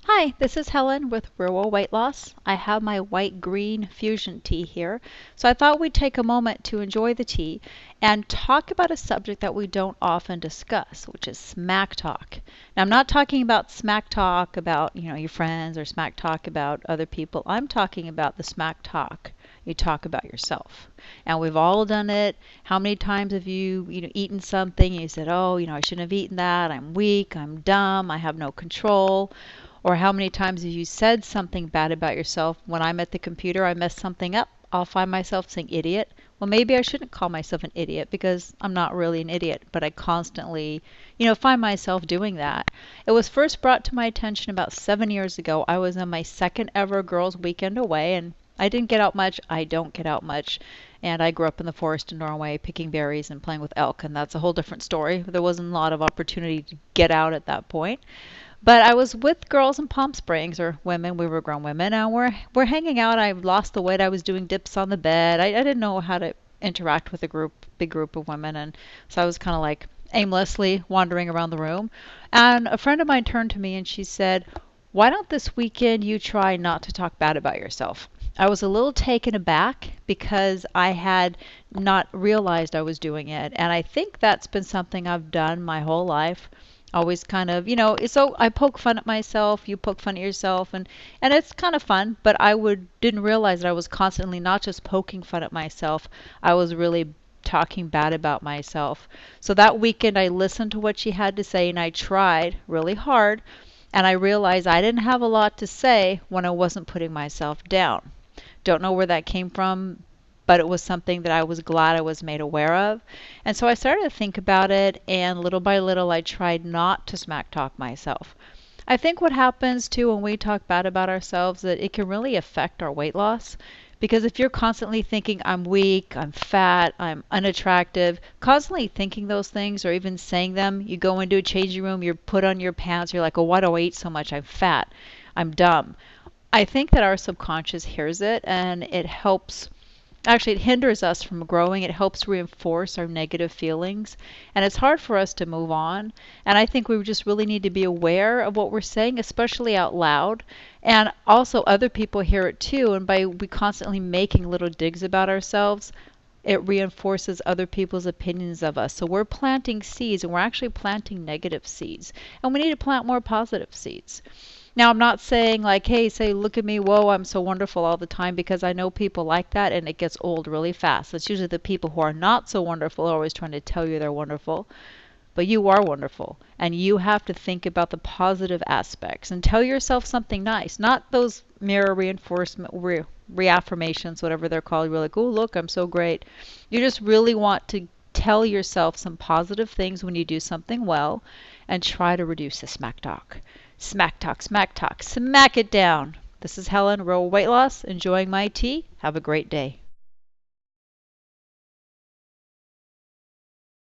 Hi, this is Helen with Rural Weight Loss. I have my white green fusion tea here, so I thought we'd take a moment to enjoy the tea and talk about a subject that we don't often discuss, which is smack talk. Now, I'm not talking about smack talk about, your friends or smack talk about other people. I'm talking about the smack talk you talk about yourself. And we've all done it. How many times have you eaten something and you said, "Oh, I shouldn't have eaten that. I'm weak, I'm dumb, I have no control." Or how many times have you said something bad about yourself? When I'm at the computer, I mess something up, I'll find myself saying idiot. Well, maybe I shouldn't call myself an idiot because I'm not really an idiot, but I constantly, find myself doing that. It was first brought to my attention about 7 years ago. I was on my second ever girls' weekend away, and I didn't get out much. I don't get out much. And I grew up in the forest in Norway picking berries and playing with elk, and that's a whole different story. There wasn't a lot of opportunity to get out at that point. But I was with girls in Palm Springs, or women. We were grown women, and we're hanging out. I lost the weight. I was doing dips on the bed. I didn't know how to interact with a big group of women, and so I was kind of like aimlessly wandering around the room. And a friend of mine turned to me and she said, "Why don't this weekend you try not to talk bad about yourself?" I was a little taken aback because I had not realized I was doing it, and I think that's been something I've done my whole life. Always kind of, so I poke fun at myself, you poke fun at yourself, and it's kind of fun, but didn't realize that I was constantly not just poking fun at myself, I was really talking bad about myself. So that weekend I listened to what she had to say and I tried really hard, and I realized I didn't have a lot to say when I wasn't putting myself down. Don't know where that came from, but it was something that I was glad I was made aware of. And so I started to think about it, and little by little, I tried not to smack talk myself. I think what happens too when we talk bad about ourselves that it can really affect our weight loss. Because if you're constantly thinking, "I'm weak, I'm fat, I'm unattractive," constantly thinking those things or even saying them, you go into a changing room, you put on your pants, you're like, "Oh, why do I eat so much? I'm fat, I'm dumb." I think that our subconscious hears it and it helps. Actually, it hinders us from growing. It helps reinforce our negative feelings. And it's hard for us to move on. And I think we just really need to be aware of what we're saying, especially out loud. And also, other people hear it too. And by we constantly making little digs about ourselves, it reinforces other people's opinions of us. So we're planting seeds, and we're actually planting negative seeds. And we need to plant more positive seeds. Now, I'm not saying like, "Hey, say, look at me, whoa, I'm so wonderful all the time," because I know people like that and it gets old really fast. It's usually the people who are not so wonderful are always trying to tell you they're wonderful. But you are wonderful, and you have to think about the positive aspects and tell yourself something nice, not those mirror reinforcement, reaffirmations, whatever they're called. You're like, "Oh, look, I'm so great." You just really want to tell yourself some positive things when you do something well and try to reduce the smack talk. Smack talk, smack talk, smack it down. This is Helen, Rural Weight Loss, enjoying my tea. Have a great day.